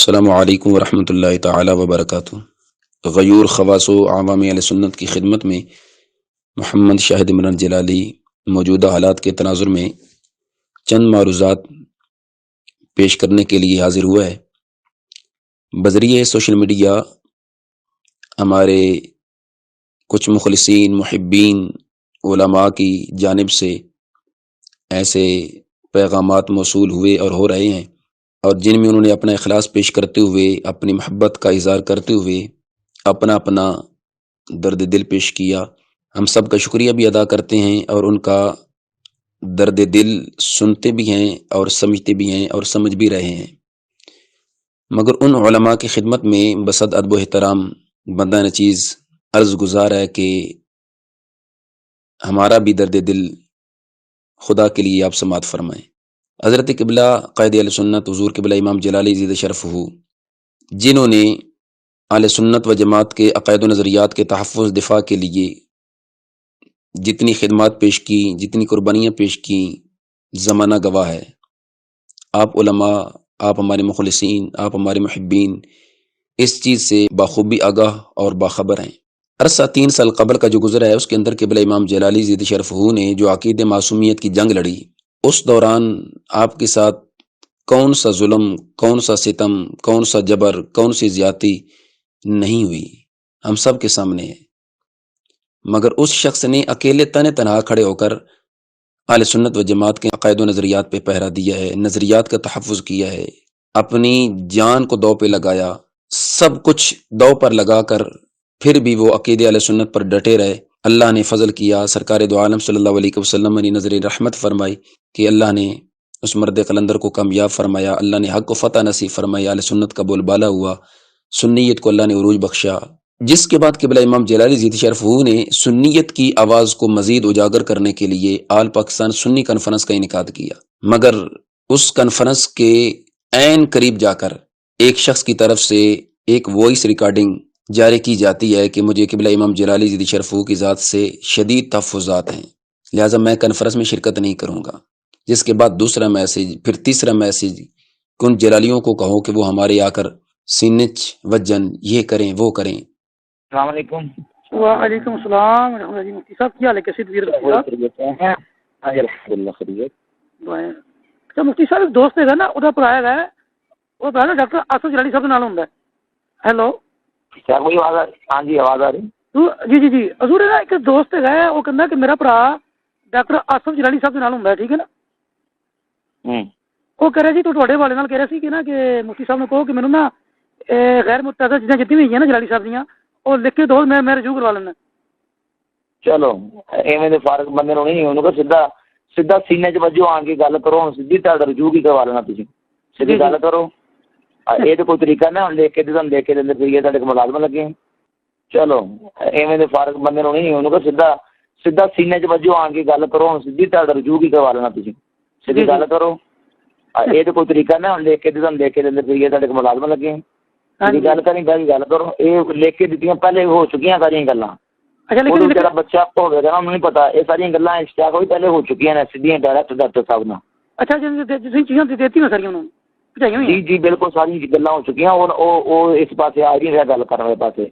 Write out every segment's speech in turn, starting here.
السلام علیکم ورحمۃ اللہ تعالی وبرکاتہ۔ غیور خواص و عوام علیہ سنت کی خدمت میں محمد شاہد عمران جلالی موجودہ حالات کے تناظر میں چند معروضات پیش کرنے کے لیے حاضر ہوا ہے۔ بذریعہ سوشل میڈیا ہمارے کچھ مخلصین محبین علماء کی جانب سے ایسے پیغامات موصول ہوئے اور ہو رہے ہیں، اور جن میں انہوں نے اپنا اخلاص پیش کرتے ہوئے، اپنی محبت کا اظہار کرتے ہوئے اپنا درد دل پیش کیا۔ ہم سب کا شکریہ بھی ادا کرتے ہیں اور ان کا درد دل سنتے بھی ہیں اور سمجھتے بھی ہیں اور سمجھ بھی رہے ہیں، مگر ان علماء کی خدمت میں بصد ادب و احترام بندہ نچیز عرض گزار ہے کہ ہمارا بھی درد دل خدا کے لیے آپ سماعت فرمائیں۔ حضرت قبلہ قائد اہل سنت حضور قبلہ امام جلالی زید شرف ہو، جنہوں نے اہل سنت و جماعت کے عقائد و نظریات کے تحفظ دفاع کے لیے جتنی خدمات پیش کی، جتنی قربانیاں پیش کی، زمانہ گواہ ہے۔ آپ علماء، آپ ہمارے مخلصین، آپ ہمارے محبین اس چیز سے بخوبی آگاہ اور باخبر ہیں۔ عرصہ 3 سال قبل کا جو گزرا ہے، اس کے اندر قبلہ امام جلالی زید شرف ہو نے جو عقید معصومیت کی جنگ لڑی، اس دوران آپ کے ساتھ کون سا ظلم، کون سا ستم، کون سا جبر، کون سی زیادتی نہیں ہوئی، ہم سب کے سامنے ہے۔ مگر اس شخص نے اکیلے تنہا کھڑے ہو کر اہل سنت و جماعت کے عقائد و نظریات پہ پہرا دیا ہے، نظریات کا تحفظ کیا ہے، اپنی جان کو دو پہ لگایا، سب کچھ دو پر لگا کر پھر بھی وہ عقید اہل سنت پر ڈٹے رہے۔ اللہ نے فضل کیا، سرکار دو عالم صلی اللہ علیہ وسلم نے نظر رحمت فرمائی کہ اللہ نے اس مرد قلندر کو کامیاب فرمایا، اللہ نے حق کو فتح نصیب فرمائی، اہل سنت کا بول بالا ہوا، سنیت کو اللہ نے عروج بخشا۔ جس کے بعد قبلہ امام جلالی زید شرف ہو نے سنیت کی آواز کو مزید اجاگر کرنے کے لیے آل پاکستان سنی کانفرنس کا انعقاد کیا، مگر اس کانفرنس کے عین قریب جا کر ایک شخص کی طرف سے ایک وائس ریکارڈنگ جاری کی جاتی ہے کہ مجھے قبلہ امام جلالی زید شرف ہو کی ذات سے شدید تحفظات ہیں، لہٰذا میں کانفرنس میں شرکت نہیں کروں گا۔ جس کے بعد دوسرا میسج، پھر تیسرا میسج کہ ان جلالیوں کو کہو کہ وہ ہمارے آ کر سینچ وجن یہ کریں وہ کریں۔ السلام علیکم۔ وعلیکم السلام ورحمۃ اللہ۔ مفتی صاحب کیا حال ہے؟ کیسی طبیعت ہے؟ ہاں جی الحمدللہ خیریت۔ اچھا مفتی صاحب ایک دوست ہے نا ادھر پر آیا ہے، وہ پہلے ڈاکٹر آصف جلالی صاحب نال ہوندا ہے۔ ہیلو کیا کوئی آواز آ رہی؟ ہاں جی آواز آ رہی۔ جی حضور ہے نا ایک دوست ہے، وہ کہندا کہ میرا بھرا ڈاکٹر آصف جلالی صاحب نال ہوندا ہے، ٹھیک ہے نا؟ وہ کہہ رہے جی تو تواڈے والے نال کہہ رہے سی کہ نا کہ مفتی صاحب نے کہو کہ مینوں نا غیر متعدد چیزاں جتنی بھی ہیں نا جلالی صاحب دیاں وہ لکھ کے دو، میں رجوع کروا لینا۔ چلو ایویں دے فارغ بندے نوں نہیں، انہوں کو سیدھا سینے 'چ وجو آن کے گل کرو، سیدھی تہاڈا رجوع کی کروا لینا، تسی سیدھی گل کرو۔ یہ تو کوئی طریقہ نہ لکھ کے تم لکھ کے دے پھر تہاڈے کو ملازم لگے۔ چلو ایویں دے فارغ بندے نوں نہیں، انہوں کو سیدھا سینے 'چ وجو آن کے گل کرو، سیدھی تہاڈا رجوع کی کروا لینا، تسی سیدھی گل کرو۔ یہ تو کوئی طریقہ نہ لکھ کے تم لکھ کے دے پھر تہاڈے کو ملازم لگے۔ گل کریں گل کرو، یہ لکھ کے دیتی پہلے ہو چکی ساری گلاں۔ جا بچہ ہوگا نا انہوں نہیں پتا، یہ ساری گلاں اشتیاق ہوئی پہلے ہو چکی ہیں سیدھی ڈائریکٹ ڈاکٹر صاحب نہ۔ اچھا جی چیزاں دیتی ہیں ساری انہوں نے؟ جی بالکل ساری گلاں ہو چکی ہیں، وہ اس پاسے آ رہی ہے گل کرنے والے پاسے۔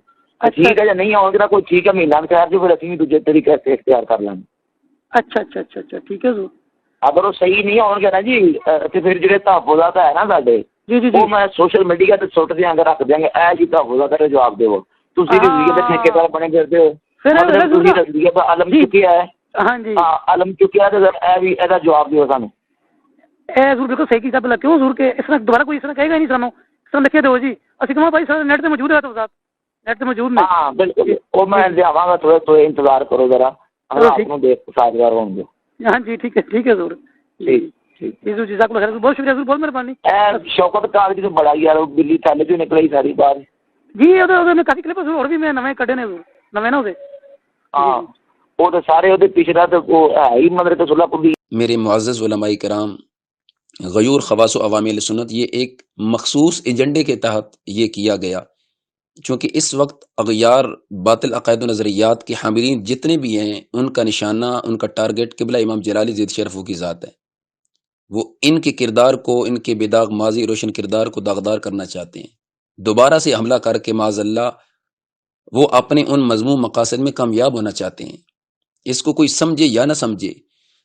ٹھیک ہے یا نہیں آؤ گے کوئی ٹھیک ہے مہینہ خیر جو پھر اسی دوسرے طریقے سے اختیار کر لیں۔ اچھا ٹھیک ہے سر۔ اگر وہ صحیح نہیں آؤ گے نا جی تو پھر جڑے تحفظات ہے نا ساڈے وہ میں سوشل میڈیا تے سٹ دیاں گا، رکھ دیاں گے، اے جی تحفظات کا جواب دیو۔ تسی بھی ٹھیکیدار بنے پھرتے ہو، مطلب تسی تصدیق علم چکیا ہے۔ ہاں جی علم چکیا ہے، اے بھی ادا جواب دیو سانو۔ اے حضور بالکل صحیح کیتا، بلا کیوں حضور کے اس طرح دوبارہ کوئی اس طرح کہے گا نہیں سانو، اس طرح لکھے دو جی، اسی کہاں بھائی سر نیٹ تے موجود ہے، تحفظات نیٹ تے موجود نے۔ ہاں بالکل، وہ میں لیاواں گا، تھوڑے انتظار کرو ذرا، آپ کو دیکھ سازگار ہوں گے۔ ہاں جی ٹھیک ہے حضور۔ جزاک اللہ خیر، بہت شکریہ حضور، بہت مہربانی۔ شوکت کاغذ تو بڑا یار بلی تھلے جو نکلی ساری بار جی، میں کافی کلپ اور بھی میں نویں کڈے نے نویں نا وہ۔ ہاں وہ تو سارے وہ پچھڑا تو وہ ہے ہی مدرسہ صلح پوری۔ میرے معزز علماء کرام، غیور خواص و عوام اہل سنت، یہ ایک مخصوص ایجنڈے کے تحت یہ کیا گیا، چونکہ اس وقت اغیار باطل عقائد و نظریات کے حاملین جتنے بھی ہیں ان کا نشانہ، ان کا ٹارگٹ قبلہ امام جلالی زید شرف ہو کی ذات ہے۔ وہ ان کے کردار کو، ان کے بے داغ ماضی روشن کردار کو داغدار کرنا چاہتے ہیں، دوبارہ سے حملہ کر کے معاذ اللہ وہ اپنے ان مذموم مقاصد میں کامیاب ہونا چاہتے ہیں۔ اس کو کوئی سمجھے یا نہ سمجھے،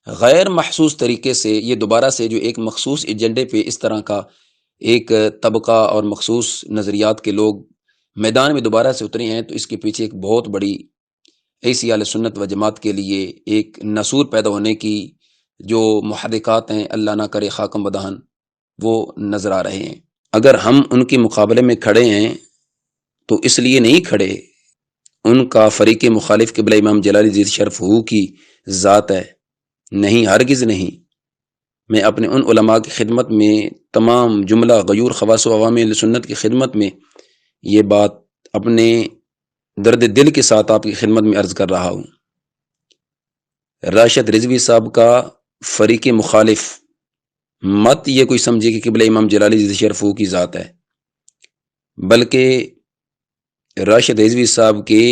غیر محسوس طریقے سے یہ دوبارہ سے جو ایک مخصوص ایجنڈے پہ اس طرح کا ایک طبقہ اور مخصوص نظریات کے لوگ میدان میں دوبارہ سے اترے ہیں، تو اس کے پیچھے ایک بہت بڑی ایسی اہل سنت و جماعت کے لیے ایک نصور پیدا ہونے کی جو محرکات ہیں، اللہ نہ کرے خاکم بدہن، وہ نظر آ رہے ہیں۔ اگر ہم ان کے مقابلے میں کھڑے ہیں تو اس لیے نہیں کھڑے، ان کا فریق مخالف قبلہ امام جلالی عزیز شرف ہو کی ذات ہے، نہیں، ہرگز نہیں۔ میں اپنے ان علماء کی خدمت میں، تمام جملہ غیور خواص و عوام اہل سنت کی خدمت میں یہ بات اپنے درد دل کے ساتھ آپ کی خدمت میں عرض کر رہا ہوں۔ راشد رضوی صاحب کا فریق مخالف مت یہ کوئی سمجھے کہ قبلہ امام جلالی عزیز شرف ہو کی ذات ہے، بلکہ راشد رضوی صاحب کے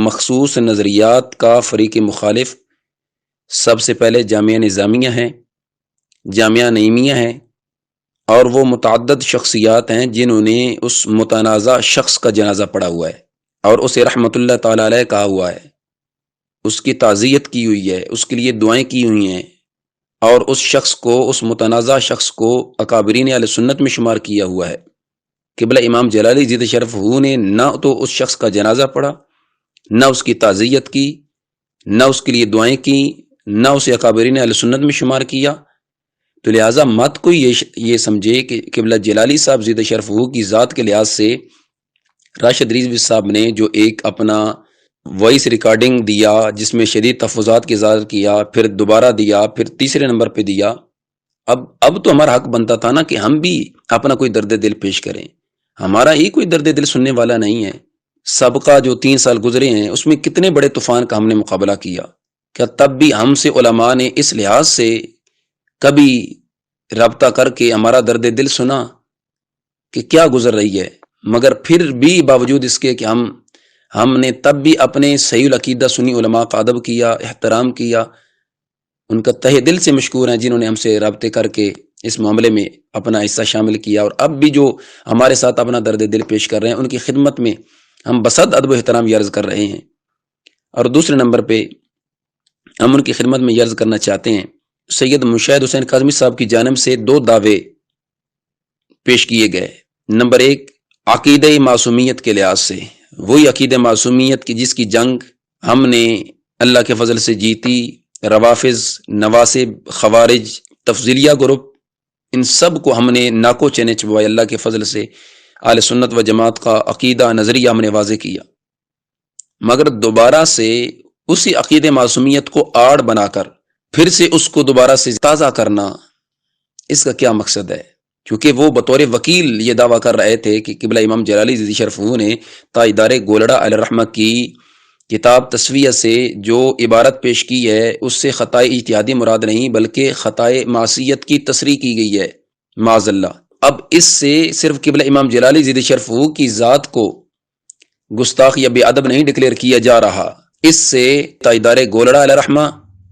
مخصوص نظریات کا فریق مخالف سب سے پہلے جامعہ نظامیہ ہیں، جامعہ نعیمیہ ہیں، اور وہ متعدد شخصیات ہیں جنہوں نے اس متنازع شخص کا جنازہ پڑھا ہوا ہے اور اسے رحمت اللہ تعالی علیہ کہا ہوا ہے، اس کی تعزیت کی ہوئی ہے، اس کے لیے دعائیں کی ہوئی ہیں، اور اس شخص کو، اس متنازع شخص کو اکابرین اہل سنت میں شمار کیا ہوا ہے۔ قبلہ امام جلالی عزیز شرف ہو نے نہ تو اس شخص کا جنازہ پڑھا، نہ اس کی تعزیت کی، نہ اس کے لیے دعائیں کی، نہ اسے اکابرین اہل سنت میں شمار کیا۔ تو لہٰذا مت کوئی یہ سمجھے کہ قبلہ جلالی صاحب زید شرف ہو کی ذات کے لحاظ سے راشد رضوی صاحب نے جو ایک اپنا وائس ریکارڈنگ دیا جس میں شدید تحفظات کی اظہار کیا، پھر دوبارہ دیا، پھر تیسرے نمبر پہ دیا، اب تو ہمارا حق بنتا تھا نا کہ ہم بھی اپنا کوئی درد دل پیش کریں۔ ہمارا ہی کوئی درد دل سننے والا نہیں ہے۔ سابقہ جو 3 سال گزرے ہیں اس میں کتنے بڑے طوفان کا ہم نے مقابلہ کیا، کیا تب بھی ہم سے علماء نے اس لحاظ سے کبھی رابطہ کر کے ہمارا درد دل سنا کہ کیا گزر رہی ہے؟ مگر پھر بھی باوجود اس کے کہ ہم نے تب بھی اپنے صحیح العقیدہ سنی علماء کا ادب کیا، احترام کیا، ان کا تہ دل سے مشکور ہیں جنہوں نے ہم سے رابطے کر کے اس معاملے میں اپنا حصہ شامل کیا، اور اب بھی جو ہمارے ساتھ اپنا درد دل پیش کر رہے ہیں ان کی خدمت میں ہم بصد ادب و احترام یہ عرض کر رہے ہیں۔ اور دوسرے نمبر پہ ہم ان کی خدمت میں یہ عرض کرنا چاہتے ہیں، سید مشاہد حسین کاظمی صاحب کی جانب سے 2 دعوے پیش کیے گئے۔ نمبر 1، عقیدہ معصومیت کے لحاظ سے، وہی عقیدہ معصومیت کی جس کی جنگ ہم نے اللہ کے فضل سے جیتی، روافظ، نواسب، خوارج، تفضیلیہ گروپ، ان سب کو ہم نے ناکو چینے چبوائے، اللہ کے فضل سے اہل سنت و جماعت کا عقیدہ نظریہ ہم نے واضح کیا۔ مگر دوبارہ سے اسی عقیدہ معصومیت کو آڑ بنا کر پھر سے اس کو دوبارہ سے تازہ کرنا، اس کا کیا مقصد ہے؟ کیونکہ وہ بطور وکیل یہ دعویٰ کر رہے تھے کہ قبلہ امام جلالی عزیز شرف ہو نے تاجدار گولڑا علیہ الرحمہ کی کتاب تصفیہ سے جو عبارت پیش کی ہے اس سے خطائے اجتہادی مراد نہیں بلکہ خطائے معصیت کی تصریح کی گئی ہے، معاذ اللہ۔ اب اس سے صرف قبلہ امام جلالی عزیز شرف ہو کی ذات کو گستاخ یا بے ادب نہیں ڈکلیئر کیا جا رہا، اس سے تاجدار گولڑا علیہ الرحمہ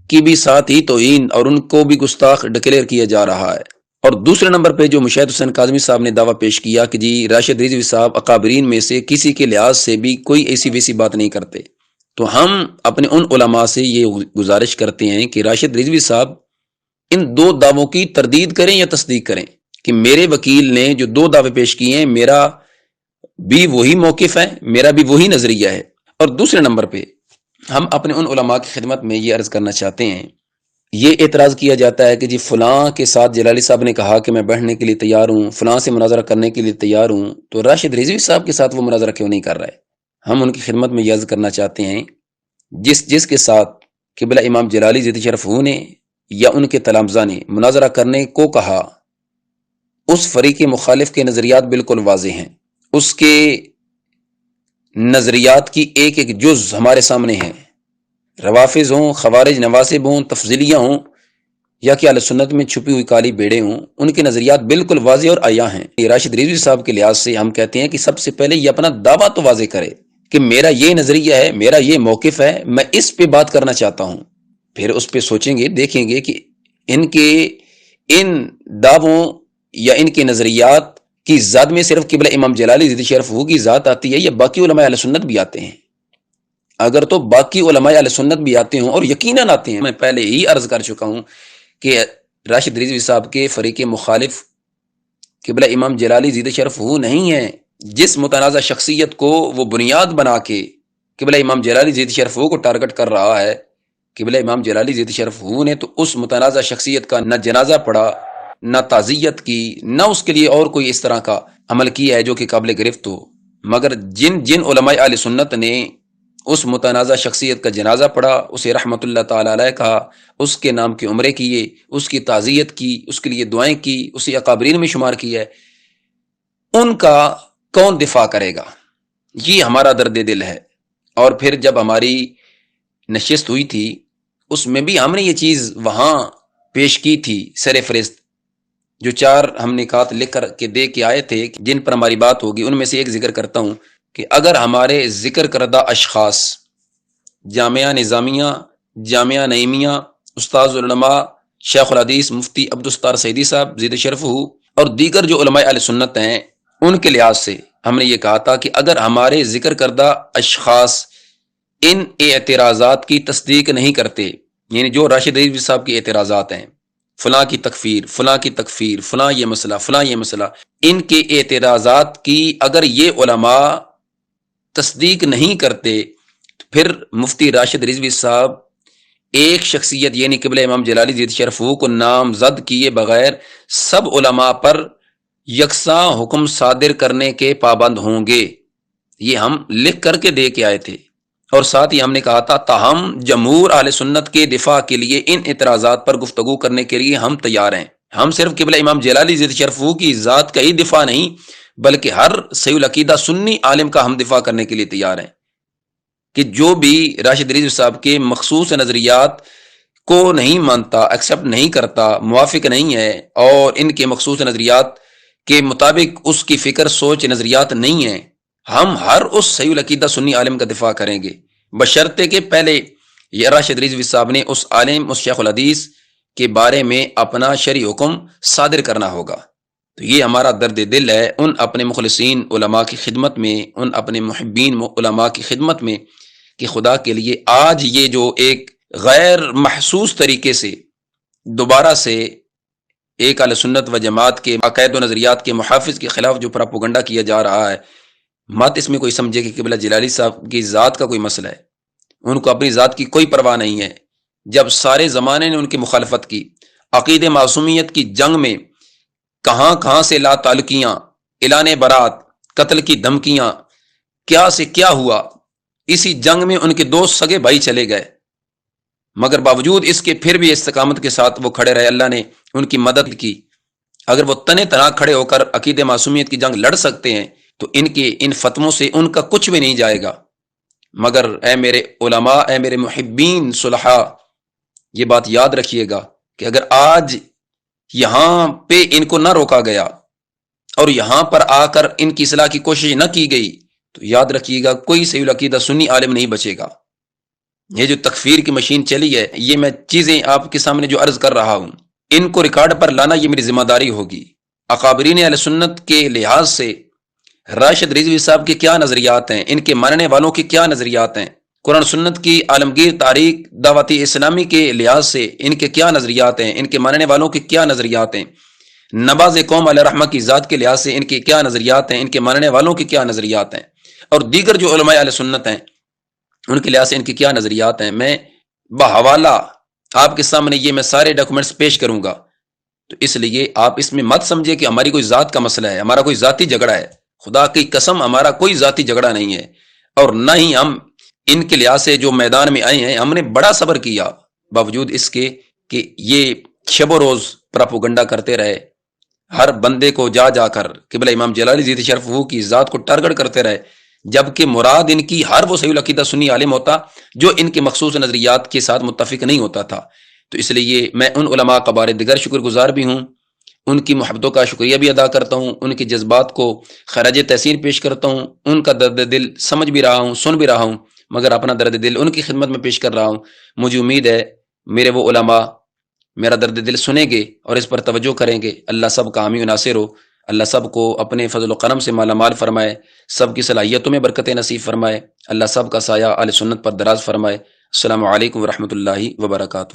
کی بھی ساتھ ہی توہین اور ان کو بھی گستاخ ڈکلیئر کیا جا رہا ہے۔ اور دوسرے نمبر پہ جو مشاہد حسین کاظمی صاحب نے دعویٰ پیش کیا کہ جی راشد رضوی صاحب اکابرین میں سے کسی کے لحاظ سے بھی کوئی ایسی ویسی بات نہیں کرتے، تو ہم اپنے ان علماء سے یہ گزارش کرتے ہیں کہ راشد رضوی صاحب ان 2 دعووں کی تردید کریں یا تصدیق کریں کہ میرے وکیل نے جو 2 دعوے پیش کیے ہیں میرا بھی وہی موقف ہے، میرا بھی وہی نظریہ ہے۔ اور دوسرے نمبر پہ ہم اپنے ان علماء کی خدمت میں یہ عرض کرنا چاہتے ہیں، یہ اعتراض کیا جاتا ہے کہ جی فلاں کے ساتھ جلالی صاحب نے کہا کہ میں بیٹھنے کے لیے تیار ہوں، فلاں سے مناظرہ کرنے کے لیے تیار ہوں، تو راشد رضوی صاحب کے ساتھ وہ مناظرہ کیوں نہیں کر رہے؟ ہم ان کی خدمت میں یہ عرض کرنا چاہتے ہیں، جس کے ساتھ قبلہ امام جلالی ذی شرف ہو نے یا ان کے تلامذہ نے مناظرہ کرنے کو کہا، اس فریق مخالف کے نظریات بالکل واضح ہیں، اس کے نظریات کی ایک ایک جز ہمارے سامنے ہیں، روافظ ہوں، خوارج، نواسب ہوں، تفضیلیہ ہوں، یا کہ اہل سنت میں چھپی ہوئی کالی بیڑے ہوں، ان کے نظریات بالکل واضح اور عیاں ہیں۔ راشد رضوی صاحب کے لحاظ سے ہم کہتے ہیں کہ سب سے پہلے یہ اپنا دعویٰ تو واضح کرے کہ میرا یہ نظریہ ہے، میرا یہ موقف ہے، میں اس پہ بات کرنا چاہتا ہوں، پھر اس پہ سوچیں گے، دیکھیں گے کہ ان کے ان دعووں یا ان کے نظریات کی ذات میں صرف قبلہ امام جلالی زید شرف ہو کی ذات آتی ہے یا باقی علماء اہل سنت بھی آتے ہیں؟ اگر تو باقی علماء اہل سنت بھی آتے ہوں، اور یقیناً آتے ہیں، میں پہلے ہی عرض کر چکا ہوں کہ راشد رضوی صاحب کے فریق مخالف قبلہ امام جلالی زید شرف ہو نہیں ہے. جس متنازع شخصیت کو وہ بنیاد بنا کے قبلہ امام جلالی زید شرف ہو کو ٹارگٹ کر رہا ہے، قبلہ امام جلالی زید شرف ہو نے تو اس متنازع شخصیت کا نہ جنازہ پڑھا، نہ تعزیت کی، نہ اس کے لیے اور کوئی اس طرح کا عمل کیا ہے جو کہ قابل گرفت ہو. مگر جن علماء اہل سنت نے اس متنازع شخصیت کا جنازہ پڑھا، اسے رحمت اللہ تعالی علیہ کہا، اس کے نام کے عمرے کیے، اس کی تعزیت کی، اس کے لیے دعائیں کی، اسے اکابرین میں شمار کیا ہے، ان کا کون دفاع کرے گا؟ یہ ہمارا درد دل ہے. اور پھر جب ہماری نشست ہوئی تھی اس میں بھی ہم نے یہ چیز وہاں پیش کی تھی سر فہرست، جو 4 ہم نکات لکھ کر کے دے کے آئے تھے جن پر ہماری بات ہوگی. ان میں سے ایک ذکر کرتا ہوں کہ اگر ہمارے ذکر کردہ اشخاص جامعہ نظامیہ، جامعہ نعیمیہ، استاذ العلماء شیخ الحدیث مفتی عبدالستار سعیدی صاحب زید شرف ہو اور دیگر جو علماء اہل سنت ہیں، ان کے لحاظ سے ہم نے یہ کہا تھا کہ اگر ہمارے ذکر کردہ اشخاص ان اعتراضات کی تصدیق نہیں کرتے، یعنی جو راشد رضوی صاحب کے اعتراضات ہیں، فلاں کی تکفیر، فلاں کی تکفیر، فلاں یہ مسئلہ، فلاں یہ مسئلہ، ان کے اعتراضات کی اگر یہ علماء تصدیق نہیں کرتے تو پھر مفتی راشد رضوی صاحب ایک شخصیت یعنی قبلہ امام جلالی زید شرف ہو کو نامزد کیے بغیر سب علماء پر یکساں حکم صادر کرنے کے پابند ہوں گے. یہ ہم لکھ کر کے دے کے آئے تھے. اور ساتھ ہی ہم نے کہا تھا تاہم جمہور اہل سنت کے دفاع کے لیے ان اعتراضات پر گفتگو کرنے کے لیے ہم تیار ہیں. ہم صرف قبلہ امام جلالی زید شرف ہو کی ذات کا ہی دفاع نہیں بلکہ ہر صحیح العقیدہ سنی عالم کا ہم دفاع کرنے کے لیے تیار ہیں کہ جو بھی راشد رضوی صاحب کے مخصوص نظریات کو نہیں مانتا، ایکسیپٹ نہیں کرتا، موافق نہیں ہے، اور ان کے مخصوص نظریات کے مطابق اس کی فکر سوچ نظریات نہیں ہیں، ہم ہر اس صحیح العقیدہ سنی عالم کا دفاع کریں گے، بشرطے کہ پہلے یہ راشد رضوی صاحب نے اس عالم، اس شیخ الحدیث کے بارے میں اپنا شرعی حکم صادر کرنا ہوگا. تو یہ ہمارا درد دل ہے ان اپنے مخلصین علماء کی خدمت میں، ان اپنے محبین علماء کی خدمت میں کہ خدا کے لیے آج یہ جو ایک غیر محسوس طریقے سے دوبارہ سے ایک اہل سنت و جماعت کے عقائد و نظریات کے محافظ کے خلاف جو پراپوگنڈا کیا جا رہا ہے، مت اس میں کوئی سمجھے کہ قبلہ جلالی صاحب کی ذات کا کوئی مسئلہ ہے. ان کو اپنی ذات کی کوئی پرواہ نہیں ہے. جب سارے زمانے نے ان کی مخالفت کی، عقید معصومیت کی جنگ میں کہاں کہاں سے لا تعلقیاں، اعلان برات، قتل کی دھمکیاں، کیا سے کیا ہوا، اسی جنگ میں ان کے 2 سگے بھائی چلے گئے، مگر باوجود اس کے پھر بھی استقامت کے ساتھ وہ کھڑے رہے. اللہ نے ان کی مدد کی. اگر وہ تنے تنہا کھڑے ہو کر عقید معصومیت کی جنگ لڑ سکتے ہیں تو ان کے ان فتووں سے ان کا کچھ بھی نہیں جائے گا. مگر اے میرے علماء، اے میرے محبین صلحاء، یہ بات یاد رکھیے گا کہ اگر آج یہاں پہ ان کو نہ روکا گیا اور یہاں پر آ کر ان کی اصلاح کی کوشش نہ کی گئی تو یاد رکھیے گا کوئی صحیح العقیدہ سنی عالم نہیں بچے گا. یہ جو تکفیر کی مشین چلی ہے، یہ میں چیزیں آپ کے سامنے جو عرض کر رہا ہوں ان کو ریکارڈ پر لانا یہ میری ذمہ داری ہوگی. اکابرین اہل سنت کے لحاظ سے راشد رضوی صاحب کے کیا نظریات ہیں، ان کے ماننے والوں کے کیا نظریات ہیں، قرآن سنت کی عالمگیر تاریخ دعوت اسلامی کے لحاظ سے ان کے کیا نظریات ہیں، ان کے ماننے والوں کے کیا نظریات ہیں، نباز قوم علیہ رحمہ کی ذات کے لحاظ سے ان کے کیا نظریات ہیں، ان کے ماننے والوں کے کیا نظریات ہیں، اور دیگر جو علماء اہل سنت ہیں ان کے لحاظ سے ان کے کیا نظریات ہیں. میں بحوالہ آپ کے سامنے یہ میں سارے ڈاکومنٹس پیش کروں گا. تو اس لیے آپ اس میں مت سمجھے کہ ہماری کوئی ذات کا مسئلہ ہے، ہمارا کوئی ذاتی جھگڑا ہے. خدا کی قسم ہمارا کوئی ذاتی جھگڑا نہیں ہے، اور نہ ہی ہم ان کے لحاظ سے جو میدان میں آئے ہیں ہم نے بڑا صبر کیا باوجود اس کے کہ یہ شب و روز پراپوگنڈا کرتے رہے، ہر بندے کو جا جا کر قبلہ امام جلالی زید شرف ہو کی ذات کو ٹارگٹ کرتے رہے، جبکہ مراد ان کی ہر وہ صحیح العقیدہ سنی عالم ہوتا جو ان کے مخصوص نظریات کے ساتھ متفق نہیں ہوتا تھا. تو اس لیے میں ان علماء کا بارے دیگر شکر گزار بھی ہوں، ان کی محبتوں کا شکریہ بھی ادا کرتا ہوں، ان کے جذبات کو خراج تحسین پیش کرتا ہوں، ان کا درد دل سمجھ بھی رہا ہوں، سن بھی رہا ہوں، مگر اپنا درد دل ان کی خدمت میں پیش کر رہا ہوں. مجھے امید ہے میرے وہ علماء میرا درد دل سنیں گے اور اس پر توجہ کریں گے۔ اللہ سب کا حامی و ناصر ہو، اللہ سب کو اپنے فضل و کرم سے مالا مال فرمائے، سب کی صلاحیتوں میں برکت نصیب فرمائے، اللہ سب کا سایہ اہل سنت پر دراز فرمائے۔ السلام علیکم ورحمۃ اللہ وبرکاتہ۔